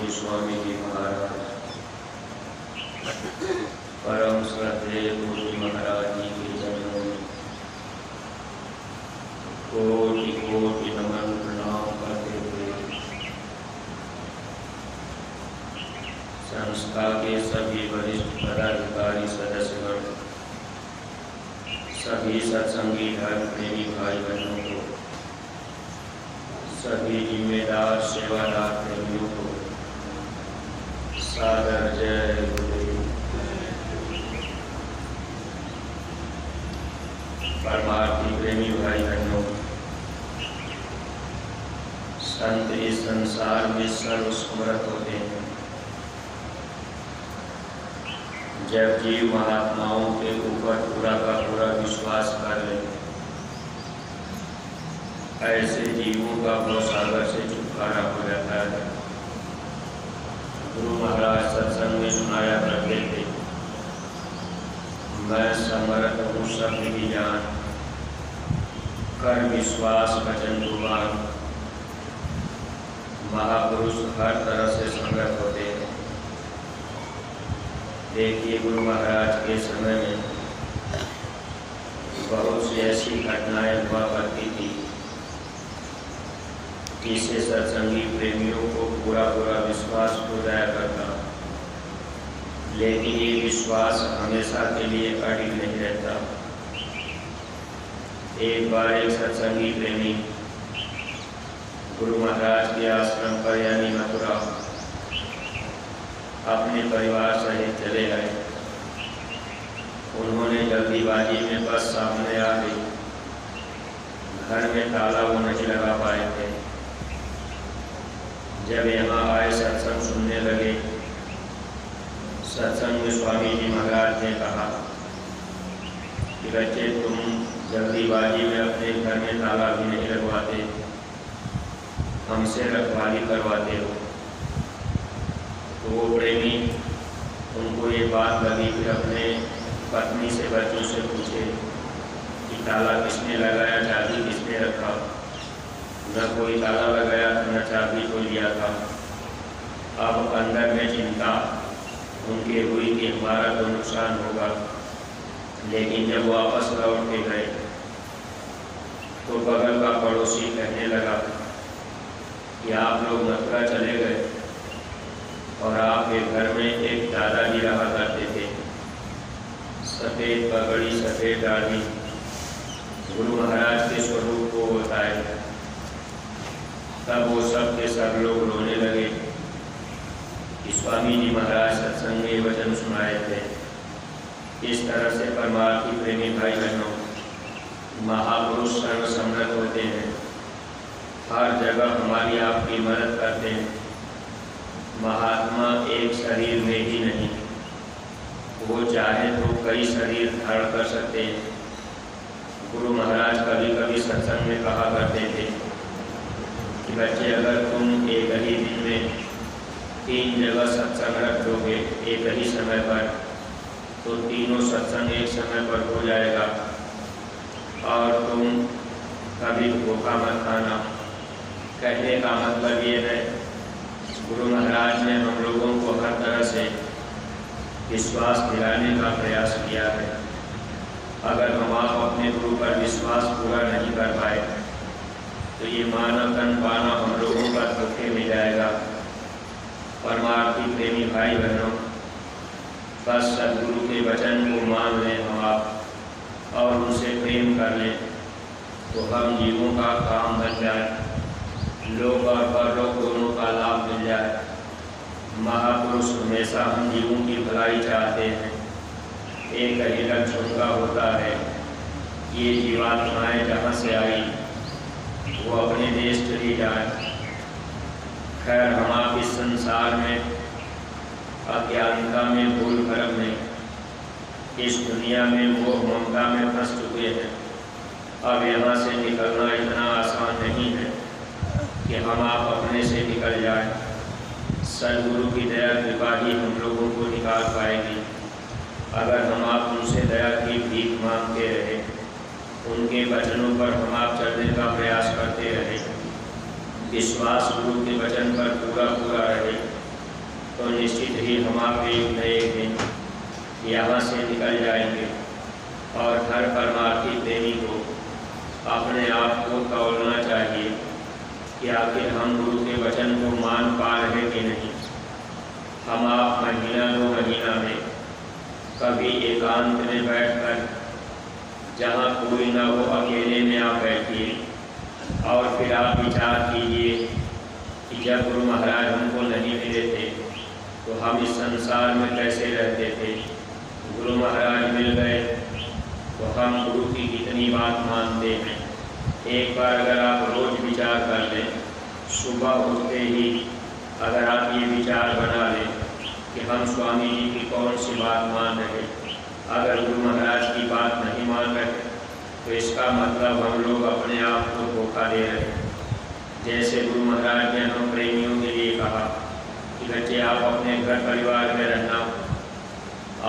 कोटि स्वामी जी महाराज, परम श्रद्धेय गुरु महाराज जी के चरणों में कोटि कोटि नमन प्रणाम करते हुए संस्था के सभी वरिष्ठ पदाधिकारी सदस्यगण, सभी सत्संगी धर्म प्रेमी भाई बहनों को, सभी जिम्मेदार सेवादार प्रेमियों को सादर जय गुरुदेव। परमार्थी प्रेमी भाई बहनों, संत इस संसार में सर्वसमर्थ होते हैं। जब जीव महात्माओं के ऊपर पूरा का पूरा विश्वास कर ले, ऐसे जीवों का भवसागर से छुटकारा हो जाता है। गुरु महाराज सत्संग में सुनाया करते थे, मैं समर्थ हूँ सब विधि जान, कर विश्वास वचन जुबान। महापुरुष हर तरह से समर्थ होते हैं। देखिए, गुरु महाराज के समय में बहुत सी ऐसी घटनाएं हुआ करती थी जिससे सत्संगी प्रेमियों को पूरा पूरा विश्वास हो जाया करता, लेकिन ये विश्वास हमेशा के लिए अडिग नहीं रहता। एक बार एक सत्संगी प्रेमी गुरु महाराज के आश्रम पर यानी मथुरा अपने परिवार सहित चले गए। उन्होंने जल्दीबाजी में बस सामने आ गई, घर में ताला वो नहीं लगा पाए थे। जब यहाँ आए सत्संग सुनने लगे, सत्संग में स्वामी जी महाराज ने कहा कि बच्चे, तुम जल्दीबाजी में अपने घर में ताला भी नहीं लगवाते, हमसे रखवाली करवाते हो। तो वो प्रेमी, उनको ये बात लगी, फिर अपने पत्नी से बच्चों से पूछे कि ताला किसने लगाया, चाबी किसने रखा। न कोई ताला लगाया था, न चाबी को लिया था। अब अंदर में चिंता उनके हुई कि हमारा तो नुकसान होगा। लेकिन जब वापस लौट के गए तो बगल का पड़ोसी कहने लगा कि आप लोग मथुरा चले गए और आपके घर में एक दादाजी रहा करते थे, सफ़ेद पगड़ी सफ़ेद दाढ़ी। गुरु महाराज के स्वरूप को बताए। तब वो सब के सब लोग रोने लगे कि स्वामी जी महाराज सत्संग में वचन सुनाए थे। इस तरह से परमार्थी प्रेमी भाई बहनों, महापुरुष सर्वसम्मत होते हैं, हर जगह हमारी आपकी मदद करते हैं। महात्मा एक शरीर में ही नहीं, वो चाहे तो कई शरीर धारण कर सकते हैं। गुरु महाराज कभी कभी सत्संग में कहा करते थे कि बच्चे, अगर तुम एक ही दिन में 3 जगह सत्संग रख दोगे एक ही समय पर, तो तीनों सत्संग एक समय पर हो जाएगा और तुम कभी धोखा मत खाना। कहने का मतलब ये है, गुरु महाराज ने हम लोगों को हर तरह से विश्वास दिलाने का प्रयास किया है। अगर हम आप अपने गुरु पर विश्वास पूरा नहीं कर पाए तो ये मानव तन पाना हम लोगों का धोखे में जाएगा। परमार्थी प्रेमी भाई बहनों, बस सदगुरु के वचन को मान लें हम आप और उनसे प्रेम कर लें तो हम जीवों का काम बन जाए, लोक और परलोक दोनों का लाभ मिल जाए। महापुरुष हमेशा हम जीवों की भलाई चाहते हैं। एक ही लक्ष्य उनका होता है, ये जीवात्माएं जहाँ से आई वो अपने देश चली जाए। खैर, हम आप इस संसार में अज्ञानता में, भूल भरम में, इस दुनिया में वो ममता में फंस चुके हैं। अब यहाँ से निकलना इतना आसान नहीं है कि हम आप अपने से निकल जाए। सदगुरु की दया कृपा ही हम लोगों को निकाल पाएगी। अगर हम आप उनसे दया की भीख मांगते रहे, उनके वचनों पर हम आप चलने का प्रयास करते रहे, विश्वास गुरु के वचन पर पूरा पूरा रहे, तो निश्चित ही हम आप एक न एक दिन यहाँ से निकल जाएंगे और हर परमार्थी प्रेमी को अपने आप को तौलना चाहिए कि आखिर हम गुरु के वचन को मान पा रहे कि नहीं। हम आप महीना 2 महीना में कभी एकांत में बैठकर जहाँ कोई न हो अकेले में आप बैठिए और फिर आप विचार कीजिए कि जब गुरु महाराज हमको नहीं मिले थे तो हम इस संसार में कैसे रहते थे। गुरु महाराज मिल गए तो हम गुरु की कितनी बात मानते हैं। एक बार अगर आप रोज विचार कर लें, सुबह उठते ही अगर आप ये विचार बना लें कि हम स्वामी जी की कौन सी बात मान रहे, अगर गुरु महाराज की बात नहीं मान रहे तो इसका मतलब हम लोग अपने आप को धोखा दे रहे हैं। जैसे गुरु महाराज ने हम प्रेमियों के लिए कहा कि बच्चे आप अपने घर परिवार में रहना,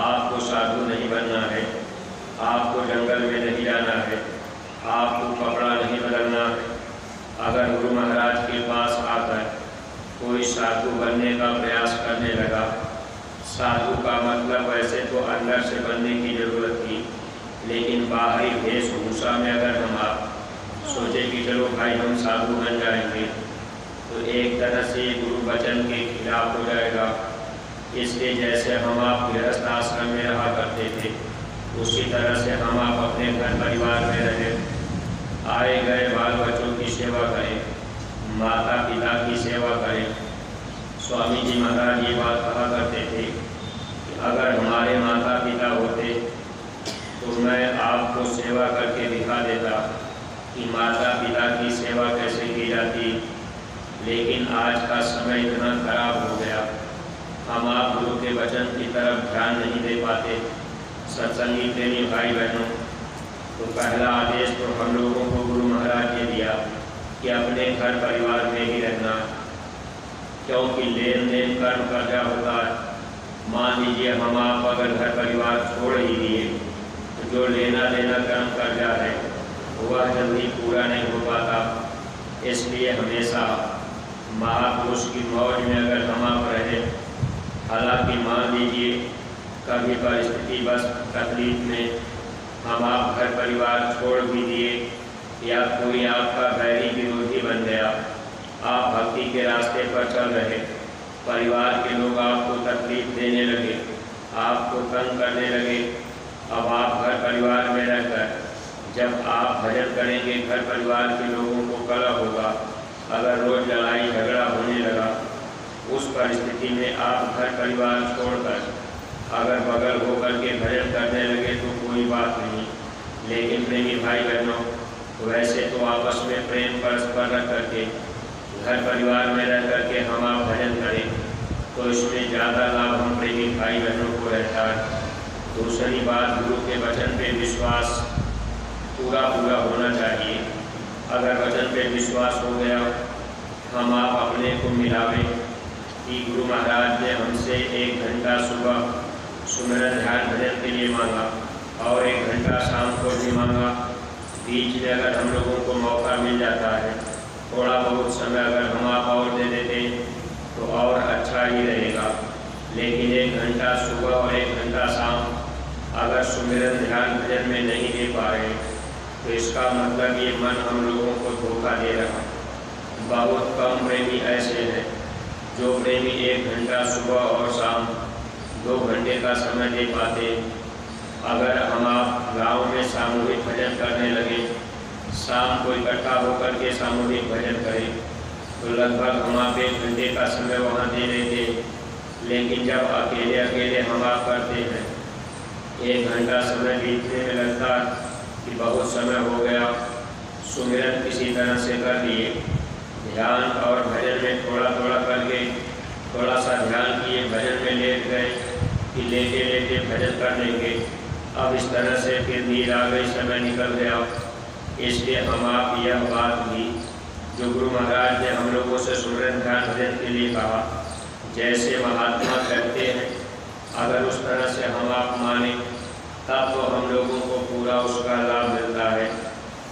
आपको साधु नहीं बनना है, आपको जंगल में नहीं जाना है, आपको कपड़ा नहीं बदलना है। अगर गुरु महाराज के पास आकर कोई साधु बनने का प्रयास करने लगा, साधु का मतलब वैसे तो अंदर से बनने की जरूरत थी, लेकिन बाहरी वेशभूषा में अगर हम आप सोचे कि चलो भाई हम साधु बन जाएंगे तो एक तरह से गुरु वचन के खिलाफ हो जाएगा। इसलिए जैसे हम आप गृहस्थ आश्रम में रहा करते थे उसी तरह से हम आप अपने घर परिवार में रहे, आए गए बाल बच्चों की सेवा करें, माता पिता की सेवा करें। स्वामी जी महाराज ये बात कहा करते थे कि अगर हमारे माता पिता होते तो मैं आपको सेवा करके दिखा देता कि माता पिता की सेवा कैसे की जाती। लेकिन आज का समय इतना खराब हो गया, हम आप गुरु के वचन की तरफ ध्यान नहीं दे पाते। सत्संगी प्रेमी भाई बहनों, तो पहला आदेश तो हम लोगों को गुरु महाराज ने दिया कि अपने घर परिवार में ही रहना, क्योंकि लेन देन कर्म कर्जा होता है। मान लीजिए हम आप अगर घर परिवार छोड़ ही दिए तो जो लेना देना कर्म कर्जा है वह जल्दी पूरा नहीं हो पाता। इसलिए हमेशा महापुरुष की मौज में अगर हम आप रहे, हालांकि मान लीजिए कभी परिस्थिति बस तकलीफ में हम आप घर परिवार छोड़ भी दिए या कोई आपका बैरी विरोधी बन गया, आप भक्ति के रास्ते पर चल रहे, परिवार के लोग आपको तकलीफ देने लगे, आपको तंग करने लगे। अब आप घर परिवार में रहकर जब आप भजन करेंगे, घर परिवार के लोगों को कलह होगा, अगर रोज लड़ाई झगड़ा होने लगा, उस परिस्थिति में आप घर परिवार छोड़कर अगर बगल होकर के भजन करने लगे तो कोई बात नहीं। लेकिन प्रेमी भाई बहनों, वैसे तो आपस में प्रेम परस्पर रख करके घर परिवार में रह करके हम आप भजन करें तो इसमें ज़्यादा लाभ हम प्रेमी भाई बहनों को रहता है। दूसरी बात, गुरु के वचन पे विश्वास पूरा होना चाहिए। अगर वचन पे विश्वास हो गया, हम आप अपने को मिलावें कि गुरु महाराज ने हमसे 1 घंटा सुबह सुमिरन ध्यान भजन के लिए मांगा और 1 घंटा शाम को भी मांगा। बीच में अगर हम लोगों को मौका मिल जाता है, थोड़ा बहुत समय अगर हम आप और दे देते तो और अच्छा ही रहेगा। लेकिन 1 घंटा सुबह और 1 घंटा शाम अगर सुमिरन ध्यान भजन में नहीं दे पा रहे तो इसका मतलब ये मन हम लोगों को धोखा दे रहा। बहुत कम प्रेमी ऐसे हैं जो प्रेमी 1 घंटा सुबह और शाम 2 घंटे का समय दे पाते। अगर हम आप गाँव में सामूहिक भजन करने लगे, शाम को इकट्ठा होकर के सामूहिक भजन करें तो लगभग हम आप 1 घंटे का समय वहाँ दे देते। लेकिन जब अकेले अकेले हम आप करते हैं, 1 घंटा समय बीतने में लगता कि बहुत समय हो गया। सुमिरन किसी तरह से कर लिए, ध्यान और भजन में थोड़ा करके थोड़ा सा ध्यान किए, भजन में लेट गए कि लेटे लेटे भजन कर लेंगे। अब इस तरह से फिर नींद आ गई, समय निकल गया। इसलिए हम आप यह बात भी जो गुरु महाराज ने हम लोगों से सुमिरन ध्यान भजन के लिए कहा, जैसे महात्मा कहते हैं, अगर उस तरह से हम आप माने तब तो हम लोगों को पूरा उसका लाभ मिलता है।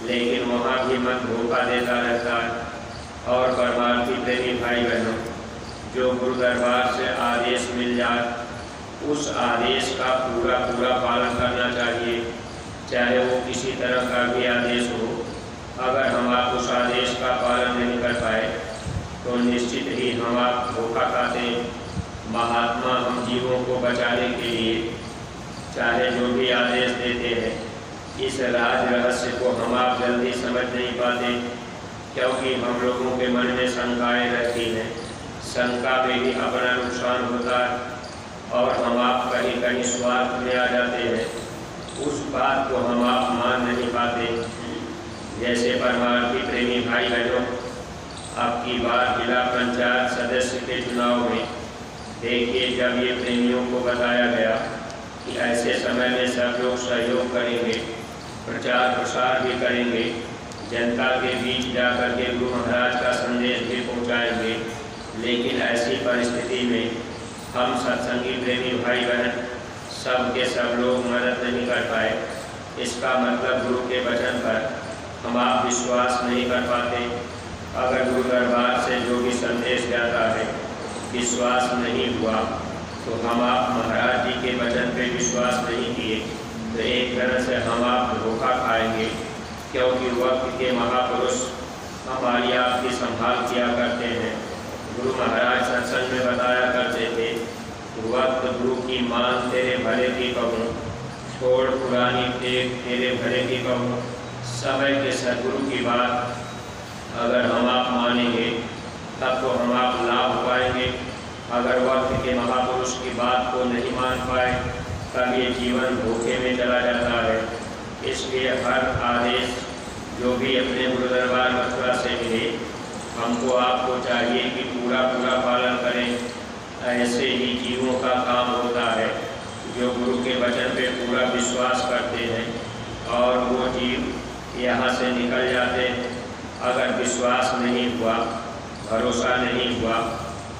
लेकिन वहाँ भी मन धोखा देता रहता है। और परमार्थी प्रेमी भाई बहनों, जो गुरु दरबार से आदेश मिल जाए उस आदेश का पूरा पूरा पालन करना चाहिए, चाहे वो किसी तरह का भी आदेश हो। अगर हम आप उस आदेश का पालन नहीं कर पाए तो निश्चित ही हम आप धोखा खाते। महात्मा हम जीवों को बचाने के लिए चाहे जो भी आदेश देते हैं, इस राज रहस्य को हम आप जल्दी समझ नहीं पाते, क्योंकि हम लोगों के मन में शंकाएँ रहती हैं। शंका में ही अपना नुकसान होता है और हम आप कहीं कहीं स्वार्थ में आ जाते हैं। उस बात को हम आप मान नहीं पाते। जैसे परमार्थी प्रेमी भाई बहनों, अब की बार जिला पंचायत सदस्य के चुनाव में देखिए, जब ये प्रेमियों को बताया गया कि ऐसे समय में सब लोग सहयोग करेंगे, प्रचार प्रसार भी करेंगे, जनता के बीच जाकर के गुरु महाराज का संदेश भी पहुंचाएंगे, लेकिन ऐसी परिस्थिति में हम सत्संगी प्रेमी भाई बहन सब के सब लोग मदद नहीं कर पाए। इसका मतलब गुरु के वचन पर हम आप विश्वास नहीं कर पाते। अगर गुरु दरबार से जो भी संदेश जाता है विश्वास नहीं हुआ तो हम आप महाराज जी के वचन पे विश्वास नहीं किए तो एक तरह से हम आप धोखा खाएंगे, क्योंकि वक्त के महापुरुष हमारी आपकी संभाल किया करते हैं। गुरु महाराज सत्संग में बताया करते थे, वक्त गुरु की मान तेरे भले की कहूँ, छोड़ पुरानी टेक तेरे भले की कहूँ। समय के सदगुरु की बात अगर हम आप मानेंगे तब तो हम आप लाभ पाएंगे। अगर वक्त के महापुरुष की बात को नहीं मान पाए तब ये जीवन धोखे में चला जाता है। इसलिए हर आदेश जो भी अपने गुरु दरबार मथुरा से मिले, हमको आपको चाहिए कि पूरा पूरा पालन करें। ऐसे ही जीवों का काम होता है जो गुरु के वचन पे पूरा विश्वास करते हैं और वो जीव यहाँ से निकल जाते हैं। अगर विश्वास नहीं हुआ, भरोसा नहीं हुआ,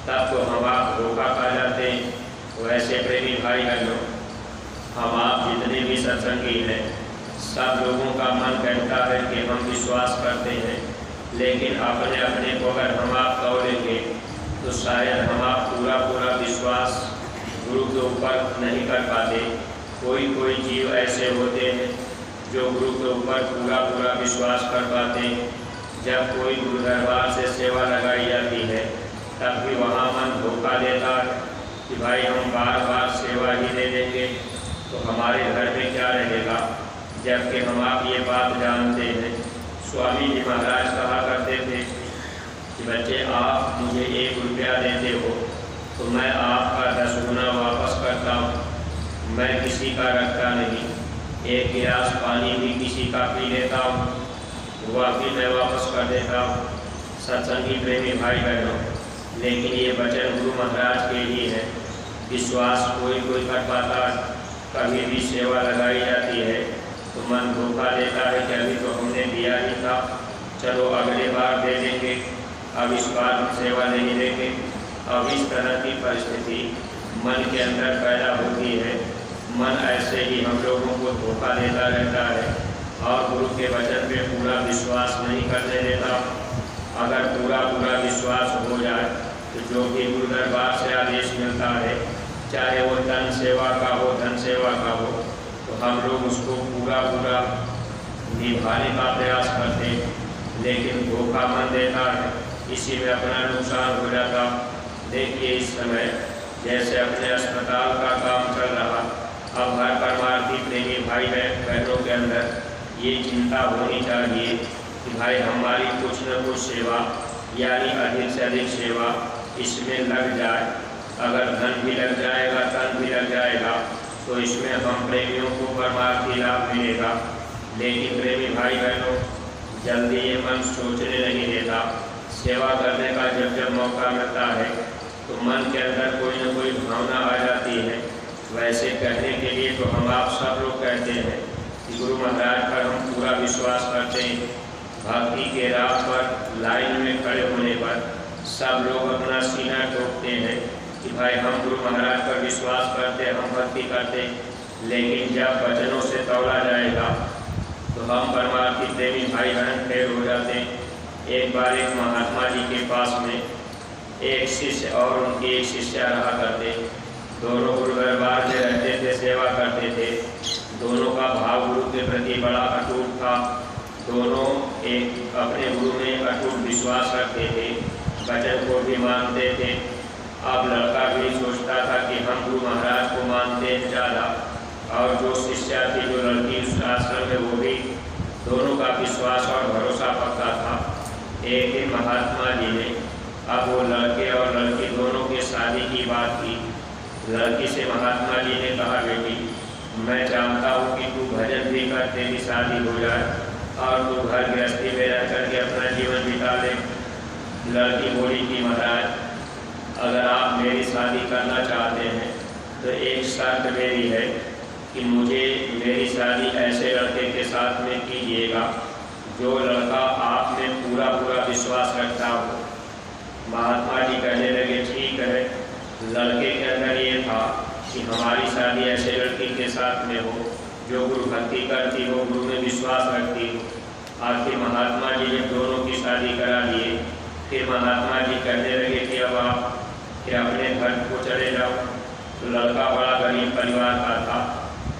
तब तो हम आप धोखा खा जाते हैं। वैसे प्रेमी भाई बहनों, हम आप जितने भी सत्संगी हैं, सब लोगों का मन कहता है कि हम विश्वास करते हैं, लेकिन अपने अपने को अगर हम आप तोलेंगे तो शायद हम आप पूरा पूरा विश्वास गुरु के ऊपर नहीं कर पाते। कोई कोई जीव ऐसे होते हैं जो गुरु के ऊपर पूरा पूरा विश्वास कर पाते हैं। जब कोई गुरु दरबार से सेवा लगाई जाती है तब भी वहाँ मन धोखा देता है कि भाई हम बार बार सेवा ही दे देंगे तो हमारे घर में क्या रहेगा, जबकि हम आप ये बात जानते हैं। स्वामी जी महाराज कहा करते थे कि बच्चे आप मुझे 1 रुपया देते हो तो मैं आपका 10 गुना वापस करता हूँ। मैं किसी का रखता नहीं, 1 गिलास पानी भी किसी का पी लेता हूँ, वह भी मैं वापस कर देता हूँ। सत्संगी प्रेमी भाई बहनों, लेकिन ये वचन गुरु महाराज के ही है। विश्वास कोई कोई कर पाता है। कभी भी सेवा लगाई जाती है तो मन धोखा देता है कि अभी तो हमने दिया ही था, चलो अगले बार दे देंगे, अब इस बार सेवा नहीं देंगे। अब इस तरह की परिस्थिति मन के अंदर पैदा होती है। मन ऐसे ही हम लोगों को धोखा देता रहता है और गुरु के वचन पे पूरा विश्वास नहीं करने देता। अगर पूरा पूरा विश्वास हो जाए तो जो भी गुरु दरबार से आदेश मिलता है, चाहे वो धन सेवा का हो, धन सेवा का हो, तो हम लोग उसको पूरा पूरा निभाने का प्रयास करते हैं, लेकिन धोखा मन देता है, इसी में अपना नुकसान हो जाता। देखिए इस समय जैसे अपने अस्पताल का काम चल रहा, अब हर परमार्थी प्रेमी भाई बहनों के अंदर ये चिंता होनी चाहिए कि भाई हमारी कुछ न कुछ सेवा यानी अधिक से अधिक सेवा इसमें लग जाए। अगर धन भी लग जाएगा, तन भी लग जाएगा, तो इसमें हम प्रेमियों को परमार्थी लाभ मिलेगा। लेकिन प्रेमी भाई बहनों, जल्दी ये मन सोचने नहीं देता। सेवा करने का जब जब मौका मिलता है तो मन के अंदर कोई न कोई भावना आ जाती है। वैसे कहने के लिए तो हम आप सब लोग कहते हैं कि गुरु महाराज पर हम पूरा विश्वास करते हैं। भक्ति के राह पर लाइन में खड़े होने पर सब लोग अपना सीना ठोकते हैं कि भाई हम गुरु महाराज पर विश्वास करते, हम भक्ति करते, लेकिन जब वचनों से तौला जाएगा तो हम परमार्थी प्रेमी भाई बहन फेल हो जाते हैं। एक बार एक महात्मा जी के पास में एक शिष्य और उनकी एक शिष्या रहा करते। दोनों गुरु दरबार में रहते थे, सेवा करते थे। दोनों का भाव गुरु के प्रति बड़ा अटूट था। दोनों एक अपने गुरु में अटूट विश्वास रखते थे, वचन को भी मानते थे। अब लड़का भी सोचता था कि हम गुरु महाराज को मानते हैं ज़्यादा, और जो शिष्या थी, जो लड़की उस आश्रम में, वो भी, दोनों का विश्वास और भरोसा पक्का था। एक दिन महात्मा जी ने, अब वो लड़के और लड़की दोनों के शादी की बात की। लड़की से महात्मा जी ने कहा, बेटी मैं जानता हूँ कि तू भजन भी कर, तेरी शादी हो जाए और तू घर गृहस्थी में रह करके अपना जीवन बिता ले। लड़की बोली कि महाराज, अगर आप मेरी शादी करना चाहते हैं तो एक शर्त मेरी है कि मुझे मेरी शादी ऐसे लड़के के साथ में कीजिएगा जो लड़का आप में पूरा पूरा विश्वास रखता हो। महात्मा जी कहने लगे, ठीक है। लड़के के अंदर ये था कि हमारी शादी ऐसे लड़की के साथ में हो जो गुरु भक्ति करती हो, गुरु में विश्वास रखती हो। आखिर महात्मा जी ने दोनों की शादी करा दिए। फिर महात्मा जी कहने लगे कि अब आप फिर अपने घर को चले जाओ। तो लड़का बड़ा गरीब परिवार का था।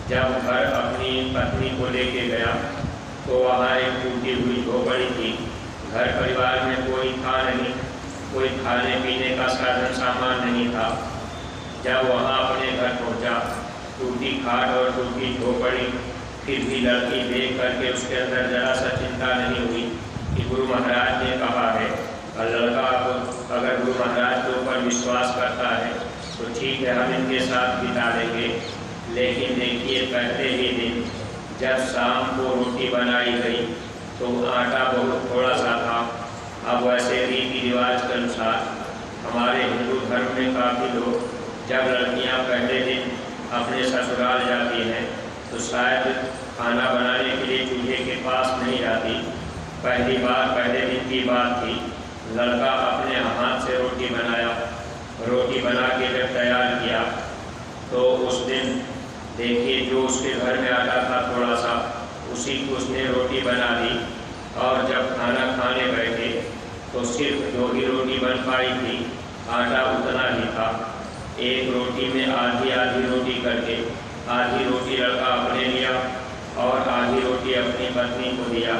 जब घर अपनी पत्नी को लेके गया तो वहाँ एक टूटी हुई झोपड़ी थी। घर परिवार में कोई था नहीं, कोई खाने पीने का साधन सामान नहीं था। जब वहाँ अपने घर पहुँचा, टूटी खाट और टूटी झोपड़ी, फिर भी लड़की देख करके उसके अंदर जरा सा चिंता नहीं हुई कि गुरु महाराज ने कहा है, और लड़का अगर गुरु महाराज के ऊपर विश्वास करता है तो ठीक है, हम इनके साथ बिता लेंगे। लेकिन देखिए, पहले ही दिन जब शाम को रोटी बनाई गई तो आटा बहुत थोड़ा सा था। अब वैसे रीति रिवाज के अनुसार हमारे हिंदू धर्म में काफ़ी लोग, जब लड़कियां पहले दिन अपने ससुराल जाती हैं तो शायद खाना बनाने के लिए चूल्हे के पास नहीं जाती। पहली बार पहले दिन की बात थी। लड़का अपने हाथ से रोटी बनाया। रोटी बना के जब तैयार किया तो उस दिन देखिए, जो उसके घर में आटा था थोड़ा सा, उसी को उसने रोटी बना दी। और जब खाना खाने बैठे तो सिर्फ 2 ही रोटी बन पाई थी, आटा उतना ही था। एक रोटी में आधी आधी रोटी करके, आधी रोटी लड़का अपने लिया और आधी रोटी अपनी पत्नी को दिया।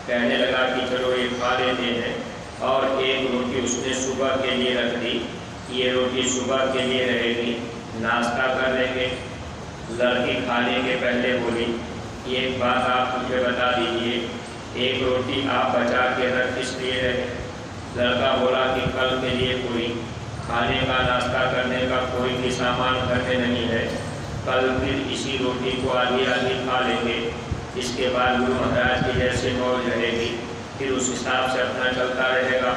कहने लगा कि चलो ये खा लेते हैं। और एक रोटी उसने सुबह के लिए रख दी, ये रोटी सुबह के लिए रहेगी, नाश्ता कर लेंगे। लड़की खाने के पहले बोली, एक बात आप मुझे बता दीजिए, एक रोटी आप बचा के रख किस लिए रहे? लड़का बोला कि कल के लिए कोई खाने का, नाश्ता करने का कोई भी सामान घर में नहीं है। कल फिर इसी रोटी को आधी आधी खा लेंगे। इसके बाद गुरु महाराज की जैसे मौज रहेगी, फिर उस हिसाब से अपना चलता रहेगा।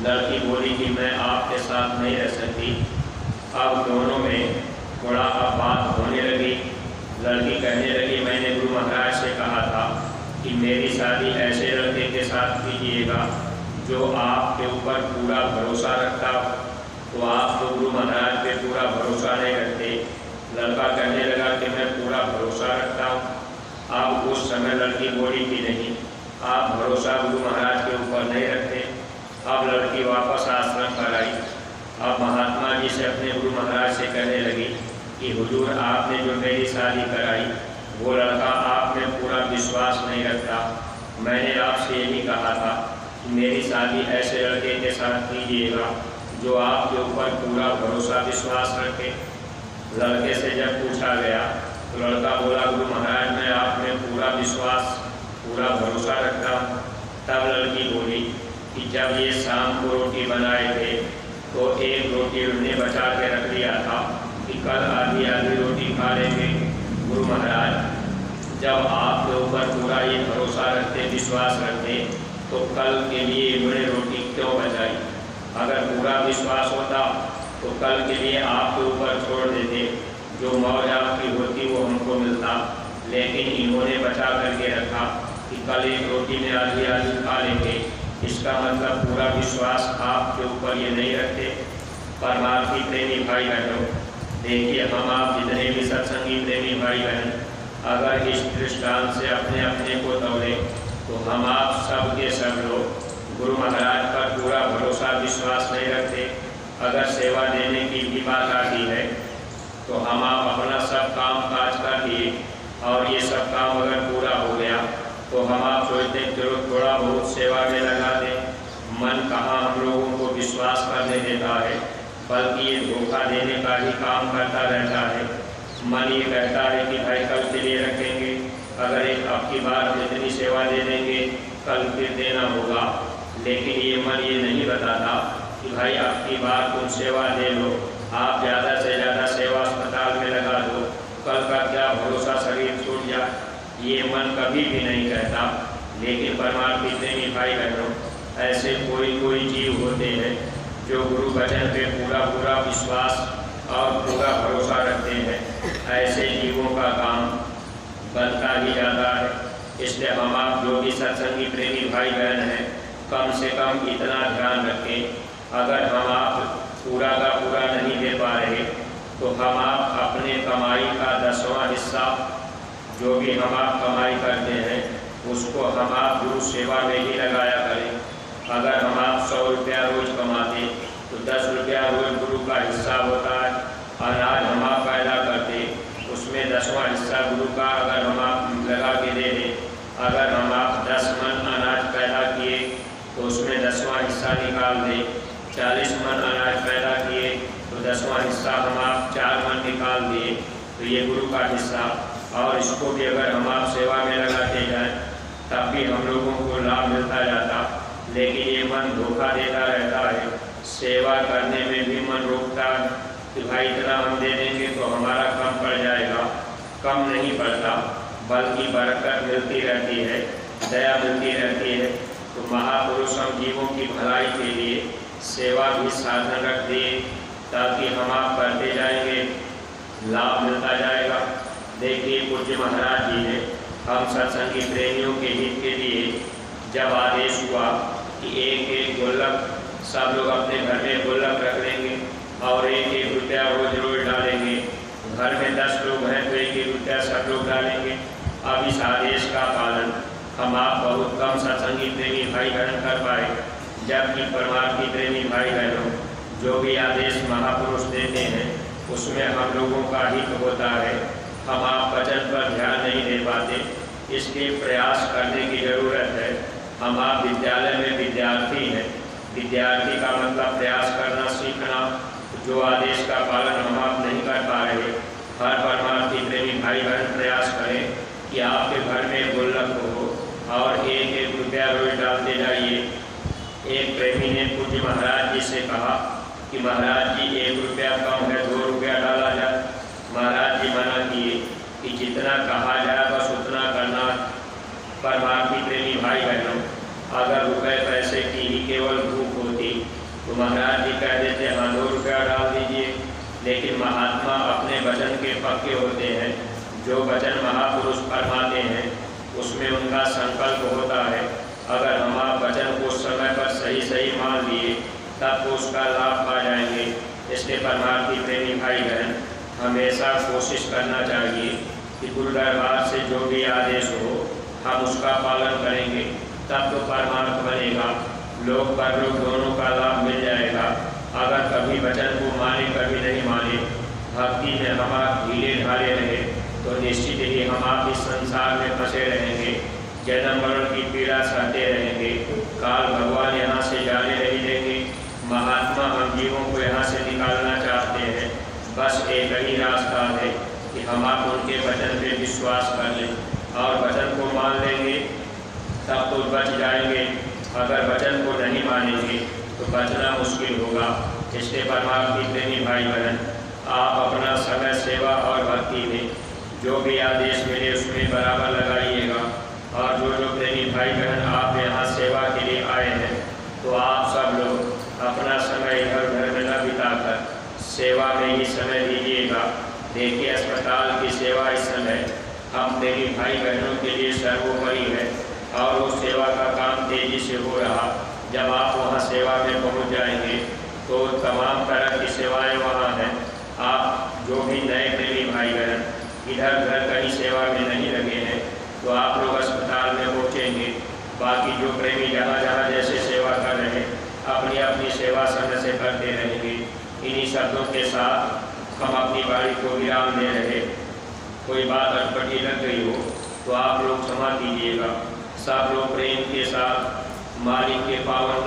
लड़की बोली कि मैं आपके साथ नहीं रह सकती। अब दोनों में थोड़ा बात होने लगी। लड़की कहने लगी, मैंने गुरु महाराज से कहा था कि मेरी शादी ऐसे लड़के के साथ कीजिएगा जो आपके ऊपर पूरा भरोसा रखता हो। तो आप तो गुरु महाराज पे पूरा भरोसा नहीं रखते। लड़का कहने लगा कि मैं पूरा भरोसा रखता हूँ। अब उस समय लड़की बोली कि नहीं, आप भरोसा गुरु महाराज के ऊपर नहीं रखते। अब लड़की वापस आश्रम पर आई। अब महात्मा जी से, अपने गुरु महाराज से कहने लगी कि हुजूर, आपने जो मेरी शादी कराई वो लड़का आप में पूरा विश्वास नहीं रखता। मैंने आपसे यही कहा था कि मेरी शादी ऐसे लड़के के साथ कीजिएगा जो आपके ऊपर पूरा भरोसा विश्वास रखे। लड़के से जब पूछा गया तो लड़का बोला, गुरु महाराज मैं आप में पूरा विश्वास, पूरा भरोसा रखता हूँ। तब लड़की बोली कि जब ये शाम को रोटी बनाए थे तो एक रोटी उन्हें बचा के रख लिया था कि कल आधी आधी रोटी खा लेंगे। गुरु महाराज, जब आपके ऊपर पूरा ये भरोसा रखते, विश्वास रखते, तो कल के लिए इन्होंने रोटी क्यों बचाई? अगर पूरा विश्वास होता तो कल के लिए आपके ऊपर छोड़ देते, जो मौज आपकी होती वो हमको मिलता। लेकिन इन्होंने बचा करके रखा कि कल एक रोटी में आधी आधी खा लेंगे। इसका मतलब पूरा विश्वास आपके ऊपर ये नहीं रखते। परमार्थी प्रेमी भाई बहनों, देखिए, हम आप जितने भी सत्संगी प्रेमी भाई बहन अगर इस दृष्टांत से अपने अपने को तोड़े तो हम आप सब के सब लोग गुरु महाराज पर पूरा भरोसा विश्वास नहीं रखते। अगर सेवा देने की भी बात आती है तो हम आप अपना सब काम काज कर दिए और ये सब काम अगर पूरा हो गया तो हम आप सोचते चलो थोड़ा बहुत सेवा में लगा दें। मन कहाँ हम लोगों को विश्वास करने देता है, बल्कि ये धोखा देने का ही काम करता रहता है। मन ये कहता है कि भाई कल के लिए रखेंगे, अगर एक अब की बार हम इतनी सेवा दे देंगे कल फिर देना होगा। लेकिन ये मन ये नहीं बताता कि भाई अब की बार तुम सेवा दे लो, आप ज़्यादा से ज़्यादा सेवा अस्पताल में लगा दो, कल का क्या भरोसा शरीर छूट जाए, ये मन कभी भी नहीं कहता। लेकिन परमार्थी प्रेमी भाई बहनों, ऐसे कोई जीव होते हैं जो गुरु वचन पे पूरा विश्वास और पूरा भरोसा रखते हैं। ऐसे जीवों का काम बनता ही जाता है। इसलिए हम आप जो भी सत्संगी प्रेमी भाई बहन हैं, कम से कम इतना ध्यान रखें, अगर हम आप पूरा का पूरा नहीं दे पा रहे तो हम आप अपने कमाई का 10वां हिस्सा जो भी हम आप कमाई करते हैं उसको हम आप गुरु सेवा में ही लगाया करें। अगर हम आप 100 रुपया रोज कमाते तो 10 रुपया रोज गुरु का हिस्सा होता है। अनाज हम आप पैदा करते उसमें 10वां हिस्सा गुरु का अगर हम आप लगा के दे दें। अगर हम आप 10 मन अनाज पैदा किए तो उसमें 10वां हिस्सा निकाल दें। 40 मन अनाज पैदा किए तो 10वां हिस्सा हम आप 4 मन निकाल दिए तो ये गुरु का हिस्सा। और इसको भी अगर हम आप सेवा में लगाते जाएं तब भी हम लोगों को लाभ मिलता जाता। लेकिन ये मन धोखा देता रहता है, सेवा करने में भी मन रोकता है कि भाई इतना हम दे देंगे तो हमारा कम पड़ जाएगा। कम नहीं पड़ता बल्कि बरकत मिलती रहती है, दया मिलती रहती है। तो महापुरुष हम जीवों की भलाई के लिए सेवा भी साधन रख दिए ताकि हम आप करते जाएंगे, लाभ मिलता जाएगा। देखिए पूज्य महाराज जी ने हम सत्संगी प्रेमियों के हित के लिए जब आदेश हुआ कि एक गुल्लक सब लोग अपने घर में गुल्लक रख लेंगे और 1-1 रुपया रोज डालेंगे। घर में 10 लोग हैं तो 1-1 रुपया सब लोग डालेंगे। अब इस आदेश का पालन हम आप बहुत कम सत्संगी प्रेमी भाई बहन कर पाए, जबकि परमार्थी प्रेमी भाई बहनों जो भी आदेश महापुरुष देते हैं उसमें हम लोगों का हित होता है। हम आप वचन पर ध्यान नहीं दे पाते, इसलिए प्रयास करने की ज़रूरत है। हम आप विद्यालय में विद्यार्थी हैं, विद्यार्थी का मतलब प्रयास करना सीखना। जो आदेश का पालन हम आप नहीं कर पा रहे, हर परमार्थी प्रेमी भाई बहन प्रयास करें कि आपके घर में गुल्लक हो और 1-1 रुपया रोज डालते जाइए। एक प्रेमी ने पूज्य महाराज जी से कहा कि महाराज जी 1 रुपया कम है, 2 रुपया डाला जाए। महाराज जी मना किए कि जितना कहा जाए बस उतना करना। परमार्थी प्रेमी भाई बहनों, अगर रुपए पैसे की ही केवल भूख होती तो महाराज जी कह देते हाँ 2 रुपया डाल दीजिए। लेकिन महात्मा अपने वचन के पक्के होते हैं। जो वचन महापुरुष फरमाते हैं उसमें उनका संकल्प होता है। अगर हम आप वचन को समय पर सही मान लिए तब तो उसका लाभ पा जाएंगे। इसलिए परमार्थी प्रेमी भाई बहन हमेशा कोशिश करना चाहिए कि गुरु दरबार से जो भी आदेश हो हम उसका पालन करेंगे, तब तो परमार्थ बनेगा, लोक परलोक दोनों का लाभ मिल जाएगा। अगर कभी वचन को माने कभी नहीं माने, भक्ति में हम आप ढीले ढाले रहे तो निश्चित ही हम आप इस संसार में फंसे रहेंगे, जन्म मरण की पीड़ा सहते रहेंगे। काल भगवान यहाँ से जाने नहीं देंगे। महात्मा हम जीवों को यहाँ से निकालना चाहते हैं। बस एक ही रास्ता है कि हम आप उनके वचन पे विश्वास कर लें और वचन को मान लेंगे तब तो बच जाएंगे। अगर वचन को नहीं मानेंगे तो बचना मुश्किल होगा। इसलिए परमार्थी प्रेमी भाई बहन, आप अपना समय सेवा और भक्ति में जो भी आदेश मिले उसमें बराबर लगाइएगा। और जो प्रेमी भाई बहन आप यहाँ सेवा के लिए आए हैं तो आप सब लोग अपना समय इधर उधर में न बिताकर सेवा में ही समय दीजिएगा। देखिए अस्पताल की सेवा इस समय हम प्रेमी भाई बहनों के लिए सर्वोपरि है और उस सेवा का काम तेजी से हो रहा। जब आप वहाँ सेवा में पहुँच जाएंगे तो तमाम तरह की सेवाएं वहाँ हैं। आप जो भी नए प्रेमी भाई बहन इधर उधर कहीं सेवा में नहीं लगे हैं तो आप लोग अस्पताल में पहुँचेंगे। बाकी जो प्रेमी जहाँ जहाँ जैसे सेवा कर रहे हैं अपनी अपनी सेवा समय से करते रहेंगे। इन्हीं शब्दों के साथ हम अपनी वाणी को विराम दे रहे। कोई बात अटपटी लग गई हो तो आप लोग क्षमा कीजिएगा। सब लोग प्रेम के साथ मालिक के पावन